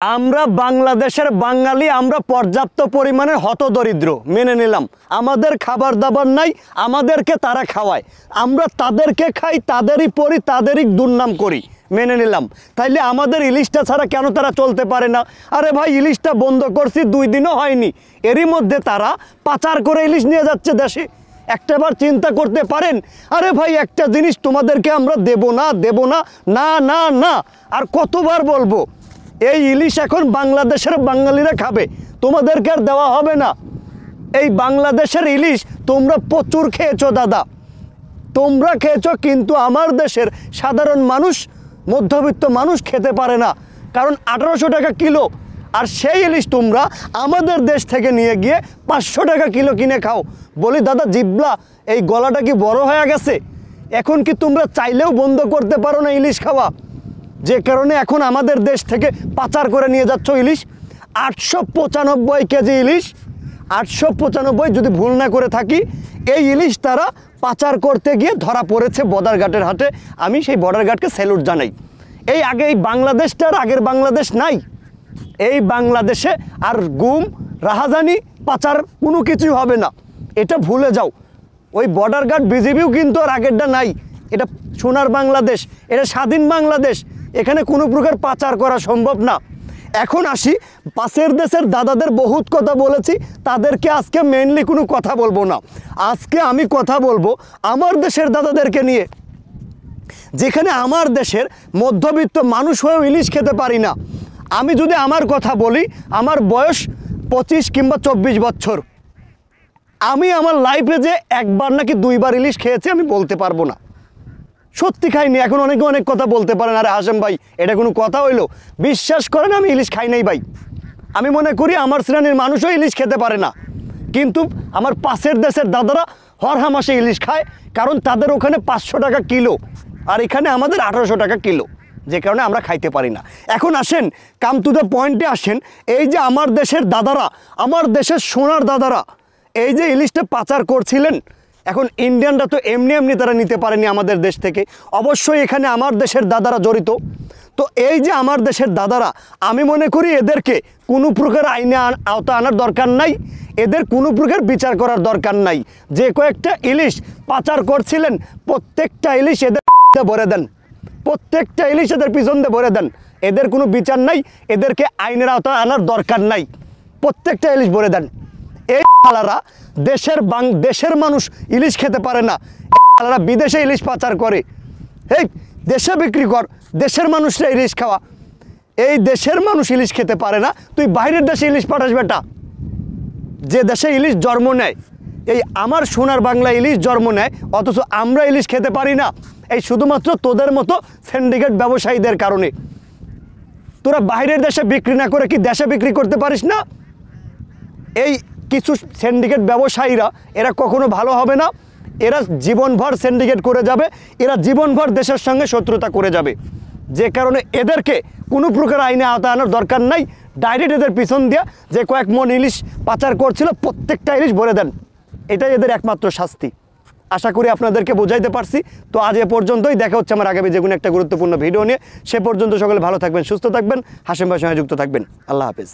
আমরা বাংলাদেশের বাঙালি আমরা পর্যাপ্ত পরিমাণে হতদরিদ্র মেনে নিলাম। আমাদের খাবার দাবার নাই, আমাদেরকে তারা খাওয়ায়, আমরা তাদেরকে খাই, তাদেরই পড়ি, তাদেরই দুর্নাম করি, মেনে নিলাম। তাইলে আমাদের ইলিশটা ছাড়া কেন তারা চলতে পারে না? আরে ভাই, ইলিশটা বন্ধ করছি 2 দিনও হয়নি, এরই মধ্যে তারা পাচার করে ইলিশ নিয়ে যাচ্ছে দেশে। একটাবার চিন্তা করতে পারেন? আরে ভাই, একটা জিনিস তোমাদেরকে আমরা দেব না, দেব না, না না না, আর কতবার বলবো? এই ইলিশ এখন বাংলাদেশের বাঙালিরা খাবে, তোমাদেরকে আর দেওয়া হবে না। এই বাংলাদেশের ইলিশ তোমরা প্রচুর খেয়েছো দাদা, তোমরা খেয়েছো, কিন্তু আমার দেশের সাধারণ মানুষ, মধ্যবিত্ত মানুষ খেতে পারে না, কারণ 1800 টাকা কিলো। আর সেই ইলিশ তোমরা আমাদের দেশ থেকে নিয়ে গিয়ে 500 টাকা কিলো কিনে খাও। বলি দাদা, জিবলা এই গলাটা কি বড় হয়ে গেছে? এখন কি তোমরা চাইলেও বন্ধ করতে পারো না ইলিশ খাওয়া? যে কারণে এখন আমাদের দেশ থেকে পাচার করে নিয়ে যাচ্ছ ইলিশ। 895 কেজি ইলিশ, 895 যদি ভুল না করে থাকি, এই ইলিশ তারা পাচার করতে গিয়ে ধরা পড়েছে বর্ডারঘাটের হাটে। আমি সেই বর্ডারঘাটকে স্যালুট জানাই। এই বাংলাদেশটার আগের বাংলাদেশ নাই। এই বাংলাদেশে আর গুম, রাহাজানি, পাচার কোনো কিছুই হবে না, এটা ভুলে যাও। ওই বর্ডারঘাট বিজিবিও কিন্তু আর আগেরটা নাই। এটা সোনার বাংলাদেশ, এটা স্বাধীন বাংলাদেশ, এখানে কোনো প্রকার পাচার করা সম্ভব না। এখন আসি, পাশের দেশের দাদাদের বহুত কথা বলেছি, তাদেরকে আজকে মেনলি কোনো কথা বলবো না। আজকে আমি কথা বলবো আমার দেশের দাদাদেরকে নিয়ে, যেখানে আমার দেশের মধ্যবিত্ত মানুষ হয়েও ইলিশ খেতে পারি না। আমি যদি আমার কথা বলি, আমার বয়স 25 কিংবা 24 বছর। আমি আমার লাইফে যে একবার নাকি 2বার ইলিশ খেয়েছি আমি বলতে পারবো না, সত্যি খাইনি। এখন অনেকে অনেক কথা বলতে পারেন, আরে হাশেম ভাই এটা কোনো কথা হইলো? বিশ্বাস করেন, আমি ইলিশ খাই নাই ভাই। আমি মনে করি আমার শ্রেণীর মানুষও ইলিশ খেতে পারে না, কিন্তু আমার পাশের দেশের দাদারা হরহা মাসে ইলিশ খায়, কারণ তাদের ওখানে 500 টাকা কিলো, আর এখানে আমাদের 1800 টাকা কিলো, যে কারণে আমরা খাইতে পারি না। এখন আসেন, কাম টু দ্য পয়েন্টে আসেন। এই যে আমার দেশের দাদারা, আমার দেশের সোনার দাদারা এই যে ইলিশটা পাচার করছিলেন, এখন ইন্ডিয়ানরা তো এমনি এমনি তারা নিতে পারেনি আমাদের দেশ থেকে, অবশ্যই এখানে আমার দেশের দাদারা জড়িত। তো এই যে আমার দেশের দাদারা, আমি মনে করি এদেরকে কোনো প্রকার আইনে আওতা আনার দরকার নাই, এদের কোনো প্রকার বিচার করার দরকার নাই। যে কয়েকটা ইলিশ পাচার করছিলেন, প্রত্যেকটা ইলিশ এদের ভরে দেন, প্রত্যেকটা ইলিশ এদের পিছন দিয়ে ভরে দেন। এদের কোনো বিচার নাই, এদেরকে আইনের আওতা আনার দরকার নাই, প্রত্যেকটা ইলিশ ভরে দেন। এই শালারা দেশের মানুষ ইলিশ খেতে পারে না, শালারা বিদেশে ইলিশ পাচার করে। এই দেশে বিক্রি কর, দেশের মানুষরা ইলিশ খাওয়া। এই দেশের মানুষ ইলিশ খেতে পারে না, তুই বাইরের দেশে ইলিশ পাঠাস বেটা, যে দেশে ইলিশ জন্ম নেয়। এই আমার সোনার বাংলা ইলিশ জন্ম নেয়, অথচ আমরা ইলিশ খেতে পারি না। এই শুধুমাত্র তোদের মতো সিন্ডিকেট ব্যবসায়ীদের কারণে। তোরা বাইরের দেশে বিক্রি না করে কি দেশে বিক্রি করতে পারিস না? এই কিছু সিন্ডিকেট ব্যবসায়ীরা, এরা কখনো ভালো হবে না, এরা জীবনভর সিন্ডিকেট করে যাবে, এরা জীবনভর দেশের সঙ্গে শত্রুতা করে যাবে। যে কারণে এদেরকে কোনো প্রকার আইনে আওতা আনার দরকার নাই, ডাইরেক্ট এদের পিছন দিয়া যে কয়েক মন ইলিশ পাচার করছিল প্রত্যেকটা ইলিশ ভরে দেন, এটাই এদের একমাত্র শাস্তি। আশা করি আপনাদেরকে বোঝাইতে পারছি। তো আজ এ পর্যন্তই, দেখা হচ্ছে আমার আগামী যে কোনো একটা গুরুত্বপূর্ণ ভিডিও নিয়ে। সে পর্যন্ত সকলে ভালো থাকবেন, সুস্থ থাকবেন, হাশেম ভাইয়ের সঙ্গে যুক্ত থাকবেন। আল্লাহ হাফেজ।